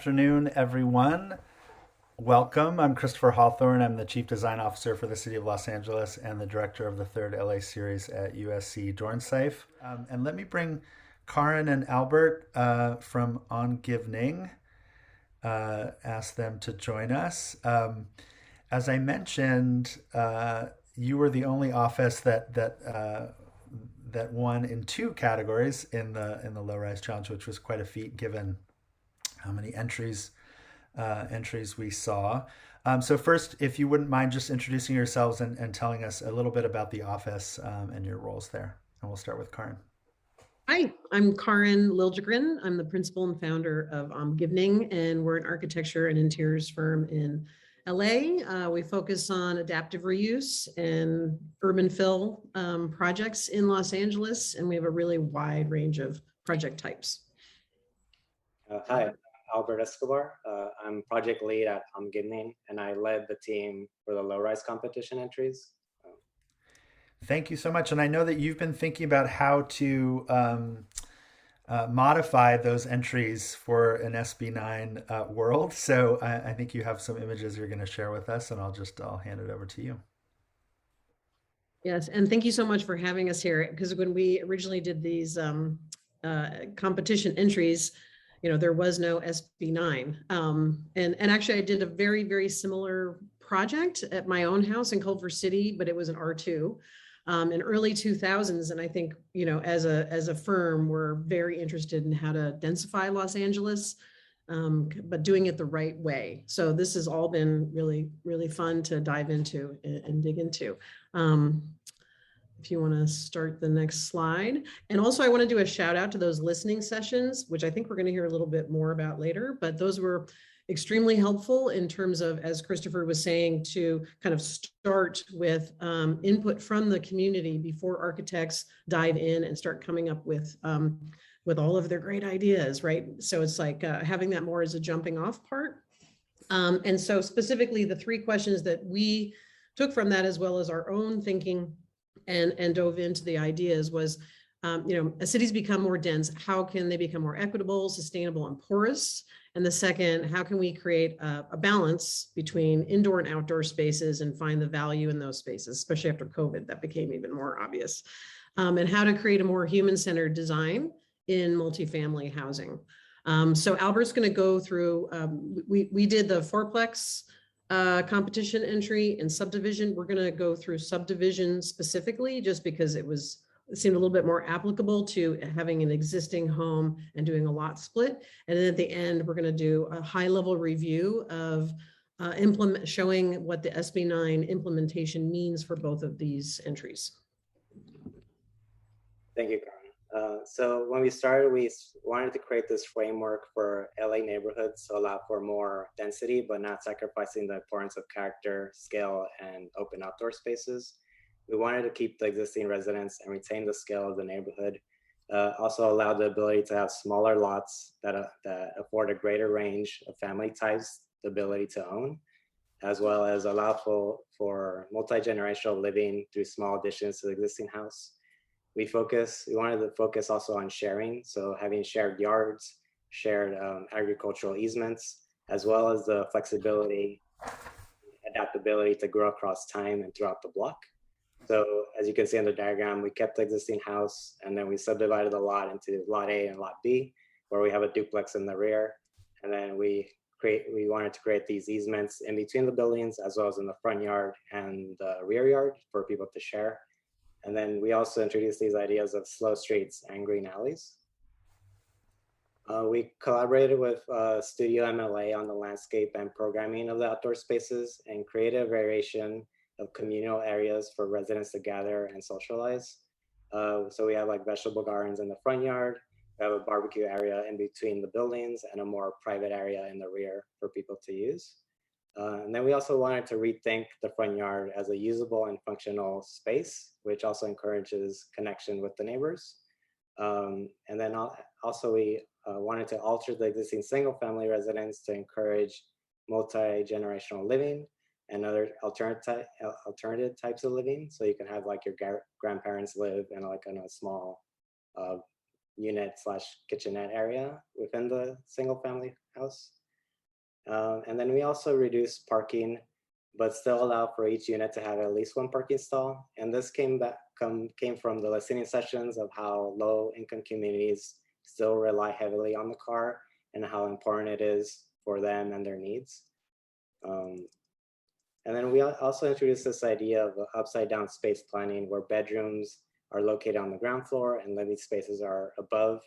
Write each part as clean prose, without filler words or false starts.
Afternoon, everyone. Welcome. I'm Christopher Hawthorne. I'm the Chief Design Officer for the City of Los Angeles and the Director of the third LA series at USC Dornsife. And let me bring Karin and Albert from Omgivning, ask them to join us. As I mentioned, you were the only office that won in two categories in the low rise challenge, which was quite a feat given how many entries we saw. So first, if you wouldn't mind just introducing yourselves and telling us a little bit about the office and your roles there. And we'll start with Karin. Hi, I'm Karin Liljegren. I'm the principal and founder of Omgivning, and we're an architecture and interiors firm in LA. We focus on adaptive reuse and urban fill projects in Los Angeles, and we have a really wide range of project types. Hi, Albert Escobar. I'm project lead at Omgivning, and I led the team for the low-rise competition entries. Thank you so much. And I know that you've been thinking about how to modify those entries for an SB9 world. So I think you have some images you're going to share with us, and I'll hand it over to you. Yes, and thank you so much for having us here. Because when we originally did these competition entries, there was no SB9. And actually I did a very, very similar project at my own house in Culver City, but it was an R2 in early 2000s. And I think, as a firm, we're very interested in how to densify Los Angeles, but doing it the right way. So this has all been really, really fun to dive into and dig into. If you want to start the next slide. And also I want to do a shout out to those listening sessions, which I think we're going to hear a little bit more about later, but those were extremely helpful in terms of, as Christopher was saying, to kind of start with input from the community before architects dive in and start coming up with all of their great ideas, right? So it's like having that more as a jumping off part. And so specifically the three questions that we took from that, as well as our own thinking and dove into the ideas, was, as cities become more dense, how can they become more equitable, sustainable, and porous? And the second, how can we create a balance between indoor and outdoor spaces and find the value in those spaces, especially after COVID, that became even more obvious. And how to create a more human-centered design in multifamily housing. So Albert's going to go through, we did the fourplex competition entry and subdivision. We're going to go through subdivision specifically, just because it seemed a little bit more applicable to having an existing home and doing a lot split. And then at the end, we're going to do a high level review of showing what the SB9 implementation means for both of these entries. Thank you, Karin. So when we started, we wanted to create this framework for LA neighborhoods to allow for more density, but not sacrificing the importance of character, scale, and open outdoor spaces. We wanted to keep the existing residents and retain the scale of the neighborhood. Also allow the ability to have smaller lots that afford a greater range of family types, the ability to own, as well as allow for multi-generational living through small additions to the existing house. We wanted to focus also on sharing. So having shared yards, shared agricultural easements, as well as the flexibility, adaptability to grow across time and throughout the block. So as you can see in the diagram, we kept the existing house, and then we subdivided the lot into lot A and lot B, where we have a duplex in the rear. And then we wanted to create these easements in between the buildings, as well as in the front yard and the rear yard for people to share. And then we also introduced these ideas of slow streets and green alleys. We collaborated with Studio MLA on the landscape and programming of the outdoor spaces and created a variation of communal areas for residents to gather and socialize. So we have like vegetable gardens in the front yard. We have a barbecue area in between the buildings and a more private area in the rear for people to use. And then we also wanted to rethink the front yard as a usable and functional space, which also encourages connection with the neighbors. And then also we wanted to alter the existing single family residence to encourage multi-generational living and other alternative types of living. So you can have like your grandparents live in a small unit / kitchenette area within the single family house. And then we also reduced parking, but still allow for each unit to have at least one parking stall. And this came from the listening sessions of how low-income communities still rely heavily on the car and how important it is for them and their needs. And then we also introduced this idea of upside-down space planning, where bedrooms are located on the ground floor and living spaces are above,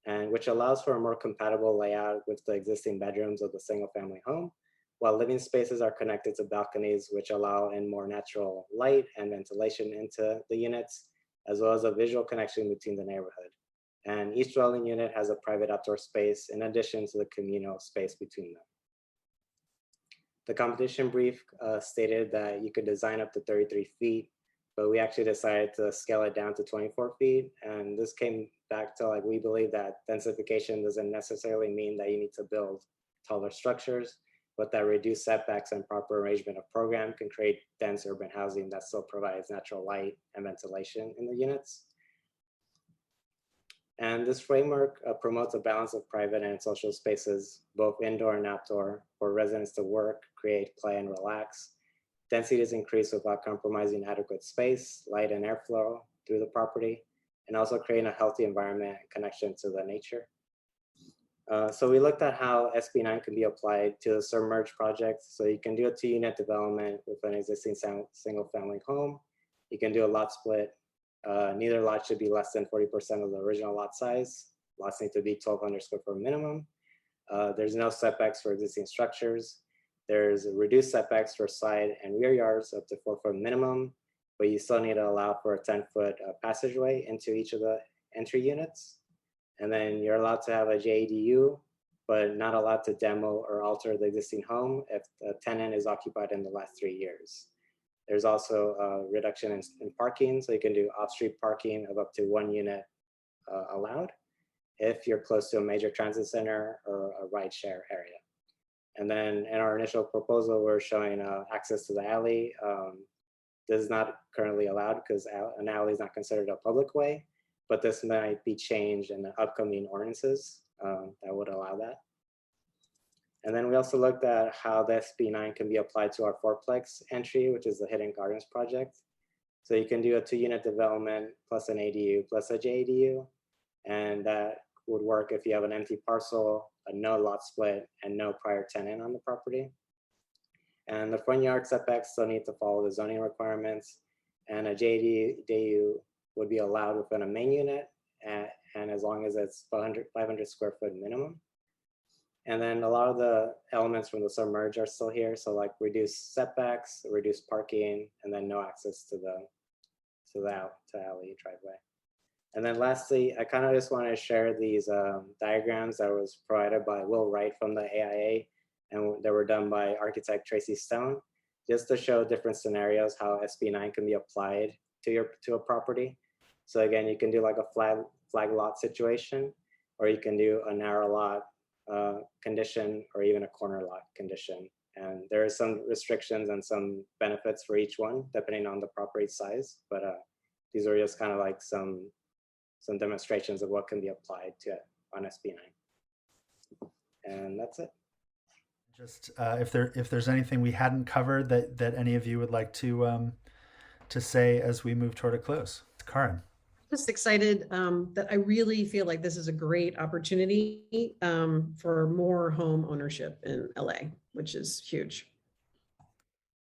and which allows for a more compatible layout with the existing bedrooms of the single-family home, while living spaces are connected to balconies, which allow in more natural light and ventilation into the units, as well as a visual connection between the neighborhood. And each dwelling unit has a private outdoor space in addition to the communal space between them. The competition brief stated that you could design up to 33 feet, but we actually decided to scale it down to 24 feet. And this came back to, like, we believe that densification doesn't necessarily mean that you need to build taller structures, but that reduced setbacks and proper arrangement of program can create dense urban housing that still provides natural light and ventilation in the units. And this framework promotes a balance of private and social spaces, both indoor and outdoor, for residents to work, create, play, and relax. Density is increased without compromising adequate space, light, and airflow through the property, and also creating a healthy environment and connection to the nature. So we looked at how SB9 can be applied to the submerged project. So you can do a 2-unit development with an existing single-family home. You can do a lot split. Neither lot should be less than 40% of the original lot size. Lots need to be 1,200 square foot minimum. There's no setbacks for existing structures. There's reduced setbacks for side and rear yards up to 4-foot minimum, but you still need to allow for a 10-foot passageway into each of the entry units. And then you're allowed to have a JADU, but not allowed to demo or alter the existing home if the tenant is occupied in the last 3 years. There's also a reduction in parking, so you can do off-street parking of up to 1 unit allowed if you're close to a major transit center or a ride-share area. And then in our initial proposal, we're showing access to the alley. This is not currently allowed because an alley is not considered a public way, but this might be changed in the upcoming ordinances that would allow that. And then we also looked at how the SB9 can be applied to our 4-plex entry, which is the Hidden Gardens project. So you can do a 2-unit development plus an ADU plus a JADU, and that would work if you have an empty parcel, a no lot split, and no prior tenant on the property. And the front yard setbacks still need to follow the zoning requirements, and a JADU would be allowed within a main unit, and as long as it's 500 square foot minimum. And then a lot of the elements from the submerge are still here. So like reduced setbacks, reduced parking, and then no access to the alley driveway. And then lastly, I kind of just want to share these diagrams that was provided by Will Wright from the AIA, and they were done by architect Tracy Stone, just to show different scenarios how SB9 can be applied to a property. So again, you can do like a flag lot situation, or you can do a narrow lot condition, or even a corner lot condition. And there are some restrictions and some benefits for each one, depending on the property size. But these are just kind of like some demonstrations of what can be applied to it on SB9. And that's it. Just if there's anything we hadn't covered that any of you would like to say as we move toward a close. Karin. Just excited that I really feel like this is a great opportunity for more home ownership in LA, which is huge.